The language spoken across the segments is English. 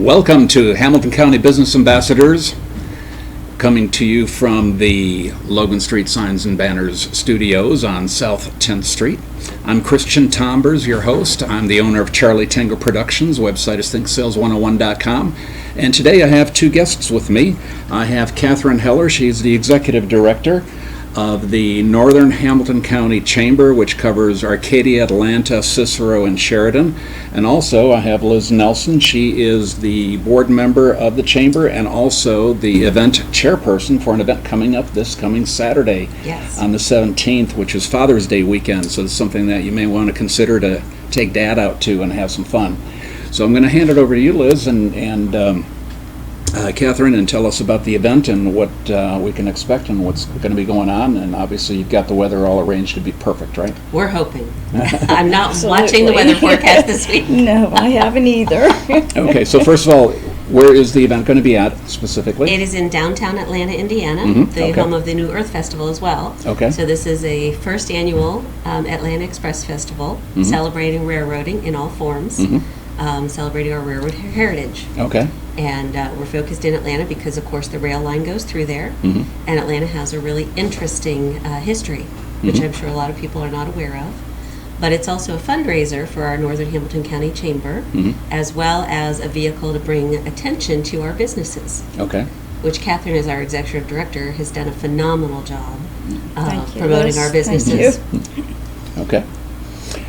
Welcome to Hamilton County Business Ambassadors, coming to you from the Logan Street Signs and Banners studios on South 10th Street. I'm Christian Tombers, your host. I'm the owner of Charlie Tango Productions. Website is thinksales101.com. And today I have two guests with me. I have Catharine Heller. She's the executive director of the Northern Hamilton County Chamber, which covers Arcadia, Atlanta, Cicero, and Sheridan. And also I have Liz Nelson. She is the board member of the Chamber and also the event chairperson for an event coming up this coming Saturday. Yes. On the 17th, which is Father's Day weekend. So it's something that you may want to consider to take Dad out to and have some fun. So I'm going to hand it over to you, Liz, and Catharine, and tell us about the event and what we can expect and what's going to be going on. And obviously you've got the weather all arranged to be perfect, right? We're hoping. I'm not watching the weather forecast this week. No, I haven't either. Okay, so first of all, where is the event going to be at specifically? It is in downtown Atlanta, Indiana, the home of the New Earth Festival as well. Okay. So this is a first annual Atlanta Express Festival, celebrating railroading in all forms, celebrating our railroad heritage. Okay. And we're focused in Atlanta because, of course, the rail line goes through there. And Atlanta has a really interesting history, which I'm sure a lot of people are not aware of. But it's also a fundraiser for our Northern Hamilton County Chamber, as well as a vehicle to bring attention to our businesses. Okay. Which Catharine, as our executive director, has done a phenomenal job Thank you, promoting Liz. our businesses. Thank you. Okay.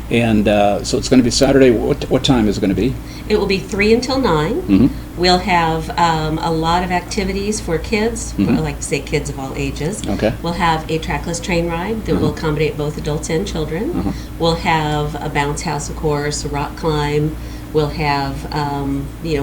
And so it's going to be Saturday. What time is it going to be? It will be 3 until 9. We'll have a lot of activities for kids, I like to say kids of all ages. Okay. We'll have a trackless train ride that will accommodate both adults and children. We'll have a bounce house, of course, a rock climb. We'll have,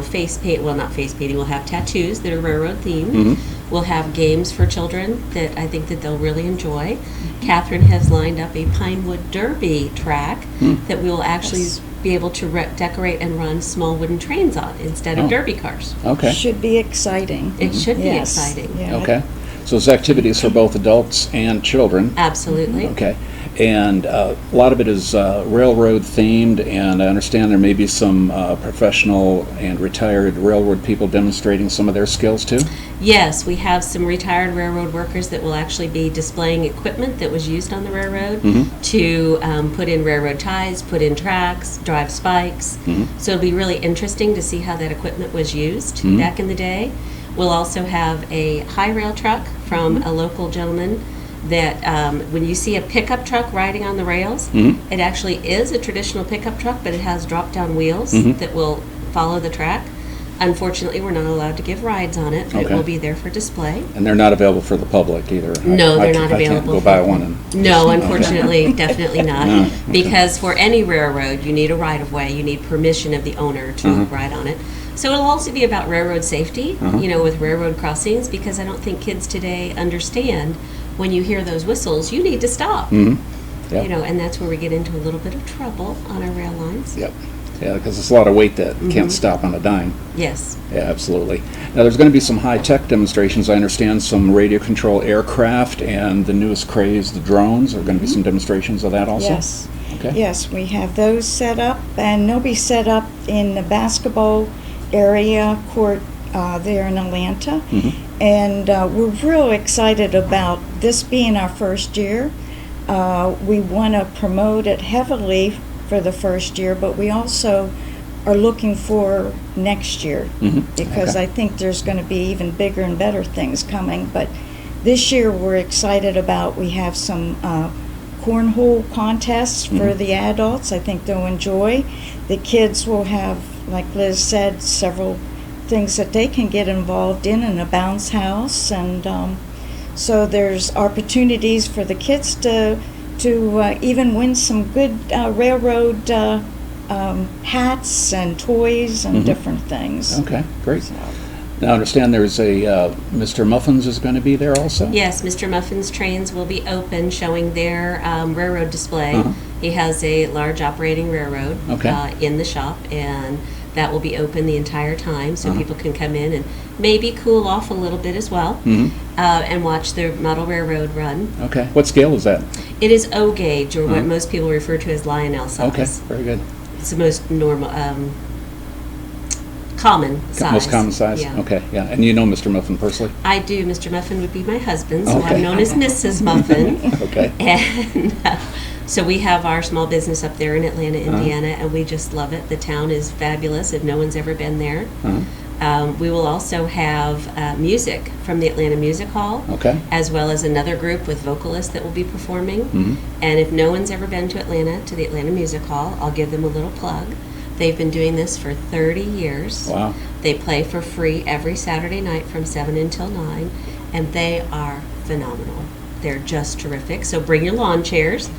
face paint, well, not face painting, we'll have tattoos that are railroad themed. We'll have games for children that I think that they'll really enjoy. Catharine has lined up a Pinewood Derby track that we will actually be able to decorate and run small wooden trains on instead of derby cars. Okay. Should be exciting. It should be Yes. exciting. Yeah. Okay. So it's activities for both adults and children. Absolutely. Okay. And a lot of it is railroad themed, and I understand there may be some professional and retired railroad people demonstrating some of their skills too? Yes, we have some retired railroad workers that will actually be displaying equipment that was used on the railroad to put in railroad ties, put in tracks, drive spikes. So it'll be really interesting to see how that equipment was used back in the day. We'll also have a high rail truck from a local gentleman that when you see a pickup truck riding on the rails, it actually is a traditional pickup truck, but it has drop-down wheels that will follow the track. Unfortunately, we're not allowed to give rides on it, but it will be there for display. And they're not available for the public either? No, they're not I can't available. go buy one and... No, unfortunately, definitely not. Because for any railroad, you need a right-of-way, you need permission of the owner to ride on it. So it'll also be about railroad safety, with railroad crossings, because I don't think kids today understand when you hear those whistles, you need to stop. Yep. And that's where we get into a little bit of trouble on our rail lines. Yep. Yeah, because it's a lot of weight that can't stop on a dime. Yes. Yeah, absolutely. Now, there's going to be some high-tech demonstrations. I understand some radio control aircraft and the newest craze, the drones. Are going to be some demonstrations of that also? Yes. Okay. Yes, we have those set up, and they'll be set up in the basketball area court there in Atlanta. And we're real excited about this being our first year. We want to promote it heavily for the first year, but we also are looking for next year because I think there's going to be even bigger and better things coming. But this year we're excited about, we have some cornhole contests for the adults. I think they'll enjoy. The kids will have, like Liz said, several things that they can get involved in a bounce house, and so there's opportunities for the kids to even win some good railroad hats and toys and different things. Okay, great. Now, I understand there's a Mr. Muffins is going to be there also? Yes, Mr. Muffin's trains will be open, showing their railroad display. He has a large operating railroad in the shop, and that will be open the entire time, so people can come in and maybe cool off a little bit as well, and watch the model railroad run. Okay. What scale is that? It is O gauge, or what most people refer to as Lionel size. Okay, very good. It's the most normal, common size. Most common size? Yeah. Okay, yeah. And you know Mr. Muffin personally? I do. Mr. Muffin would be my husband, so Okay. I'm known as Mrs. Muffin. Okay. And so we have our small business up there in Atlanta, Uh-huh. Indiana, and we just love it. The town is fabulous if no one's ever been there. Uh-huh. We will also have music from the Atlanta Music Hall, Okay. as well as another group with vocalists that will be performing. Mhm. And if no one's ever been to Atlanta, to the Atlanta Music Hall, I'll give them a little plug. They've been doing this for 30 years. Wow. They play for free every Saturday night from 7 until 9, and they are phenomenal. They're just terrific. So bring your lawn chairs,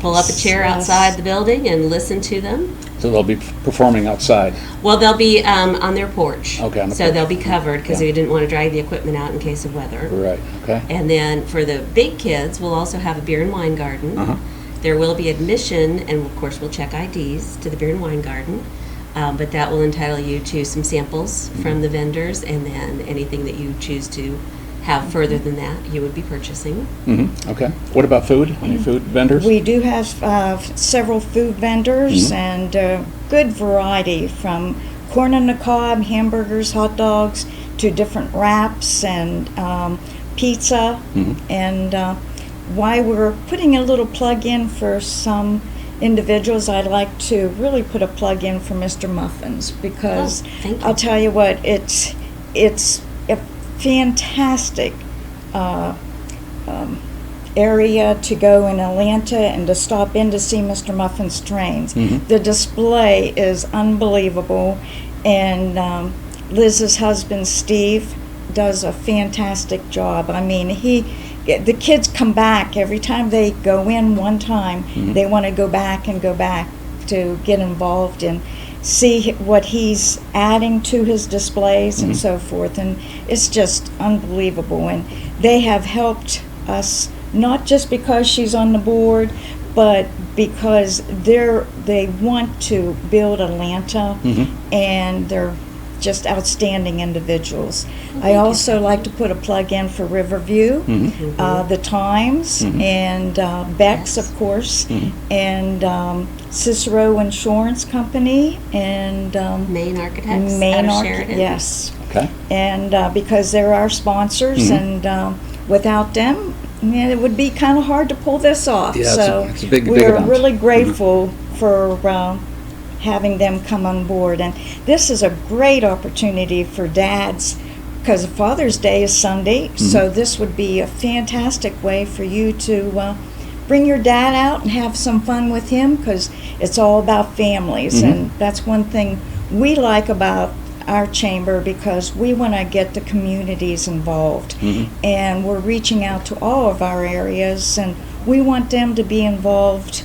pull up a chair Yes. outside the building and listen to them. So they'll be performing outside. Well, they'll be on their porch. Okay, on the so porch. they'll be covered because Yeah. we didn't want to drag the equipment out in case of weather. Right, okay. And then for the big kids, we'll also have a beer and wine garden. Uh-huh. There will be admission, and of course, we'll check IDs to the beer and wine garden. But that will entitle you to some samples from the vendors, and then anything that you choose to have further than that, you would be purchasing. Mm-hmm. Okay. What about food? Any food vendors? We do have several food vendors and good variety, from corn on the cob, hamburgers, hot dogs, to different wraps and pizza. And why we're putting a little plug in for some individuals, I'd like to really put a plug in for Mr. Muffins, because Oh, thank you. I'll tell you what, it's a fantastic area to go in Atlanta and to stop in to see Mr. Muffin's trains. The display is unbelievable, and Liz's husband Steve does a fantastic job. I mean, the kids come back every time they go in one time. They want to go back and go back to get involved and see what he's adding to his displays and so forth. And it's just unbelievable. And they have helped us, not just because she's on the board, but because they want to build Atlanta, and they're just outstanding individuals. I also like to put a plug in for Riverview, the Times, and Beck's, of course, and Cicero Insurance Company, and Main Architects Main out of Sheridan. Yes. Okay. And because they're our sponsors, and without them, it would be kind of hard to pull this off. Yeah, So it's a big we're event. really grateful for having them come on board. And this is a great opportunity for dads, because Father's Day is Sunday, so this would be a fantastic way for you to bring your dad out and have some fun with him, because it's all about families. And that's one thing we like about our chamber, because we want to get the communities involved. And we're reaching out to all of our areas, and we want them to be involved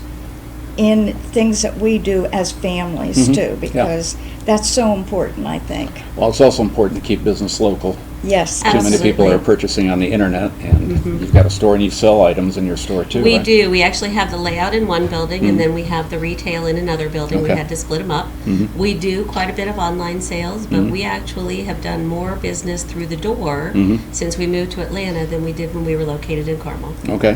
in things that we do as families too, because that's so important, I think. Well, it's also important to keep business local. Yes. Too many people Absolutely. are purchasing on the internet, and you've got a store and you sell items in your store too, We right? do. We actually have the layout in one building, and then we have the retail in another building. We Okay. had to split them up. We do quite a bit of online sales, but we actually have done more business through the door since we moved to Atlanta than we did when we were located in Carmel. Okay.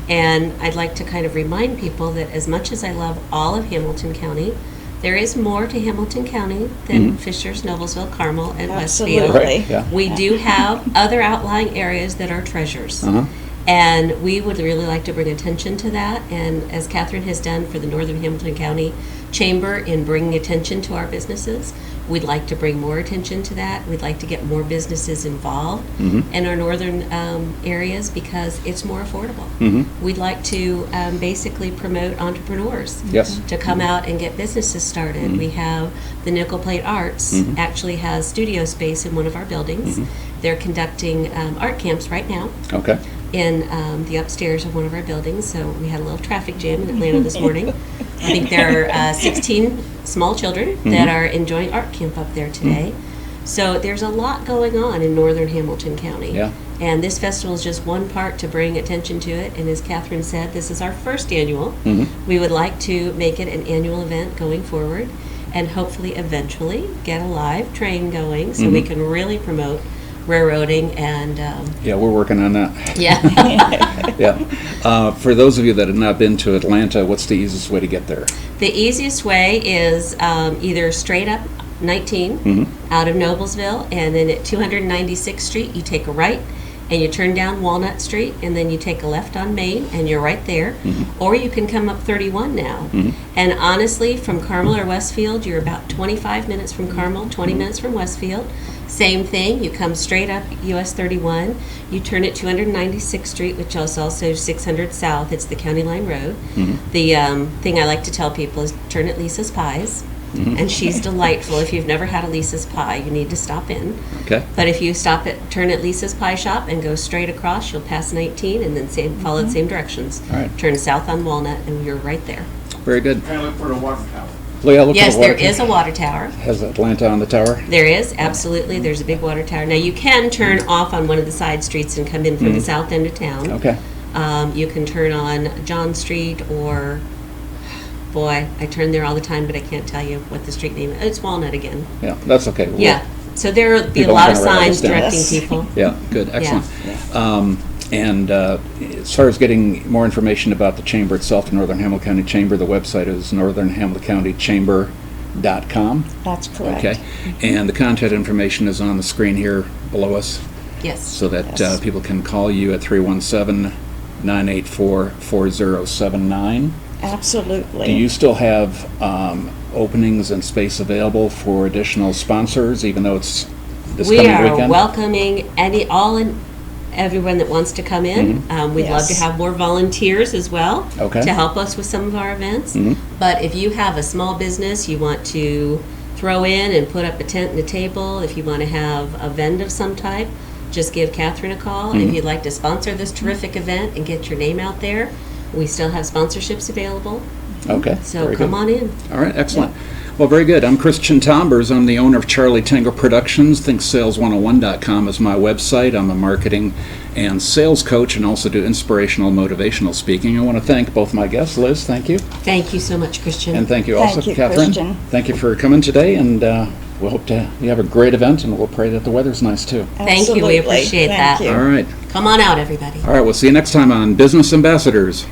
And I'd like to kind of remind people that as much as I love all of Hamilton County, there is more to Hamilton County than Fishers, Noblesville, Carmel, and Westfield. Absolutely. Right, yeah. We do have other outlying areas that are treasures. Uh-huh. And we would really like to bring attention to that. And as Catharine has done for the Northern Hamilton County Chamber in bringing attention to our businesses, we'd like to bring more attention to that. We'd like to get more businesses involved in our northern areas, because it's more affordable. We'd like to basically promote entrepreneurs Yes. to come out and get businesses started. We have the Nickel Plate Arts actually has studio space in one of our buildings. They're conducting art camps right now Okay. in the upstairs of one of our buildings. So we had a little traffic jam in Atlanta this morning. I think there are 16 small children that are enjoying art camp up there today. So there's a lot going on in northern Hamilton County. Yeah. And this festival is just one part to bring attention to it. And as Catharine said, this is our first annual. We would like to make it an annual event going forward, and hopefully eventually get a live train going so we can really promote railroading and Yeah, we're working on that. yeah. Yeah. For those of you that have not been to Atlanta, what's the easiest way to get there? The easiest way is either straight up 19 out of Noblesville, and then at 296th Street, you take a right and you turn down Walnut Street, and then you take a left on Main, and you're right there. Or you can come up 31 now. And honestly, from Carmel or Westfield, you're about 25 minutes from Carmel, 20 minutes from Westfield. Same thing, you come straight up US 31, you turn at 296th Street, which is also 600 South, it's the County Line Road. The thing I like to tell people is turn at Lisa's Pies. And she's delightful. If you've never had a Lisa's Pie, you need to stop in. Okay. But if you turn at Lisa's Pie Shop and go straight across, you'll pass 19 and then follow the same directions. All right. Turn south on Walnut and you're right there. Very good. And look for the water tower. Leah, look Yes, for the there water is a water tower. Has Atlanta on the tower? There is, absolutely. There's a big water tower. Now, you can turn off on one of the side streets and come in from the south end of town. Okay. You can turn on John Street or, boy, I turn there all the time, but I can't tell you what the street name is. It's Walnut again. Yeah, that's okay. Yeah. So there'll be a People lot aren't of gonna write signs this down. directing Yes. people. Yeah, good, excellent. And as far as getting more information about the chamber itself, the Northern Hamilton County Chamber, the website is northernhamiltoncountychamber.com. That's correct. Okay, and the contact information is on the screen here below us, Yes. so that Yes. people can call you at 317-984-4079. Absolutely. Do you still have openings and space available for additional sponsors, even though it's this We coming are weekend? welcoming everyone that wants to come in. We'd love to Yes. have more volunteers as well Okay. to help us with some of our events. But if you have a small business you want to throw in and put up a tent and a table, if you want to have a vend of some type, just give Catharine a call. If you'd like to sponsor this terrific event and get your name out there, we still have sponsorships available. Okay. So very come good. on in. All right, excellent. Well, very good. I'm Christian Tombers. I'm the owner of Charlie Tango Productions. ThinkSales101.com is my website. I'm a marketing and sales coach and also do inspirational, motivational speaking. I want to thank both my guests. Liz, thank you. Thank you so much, Christian. And thank you also, Thank you, Catherine. Christian. Thank you for coming today, and we hope you have a great event, and we'll pray that the weather's nice too. Thank you. We Absolutely. appreciate Thank that. you. All right. Come on out, everybody. All right, we'll see you next time on Business Ambassadors.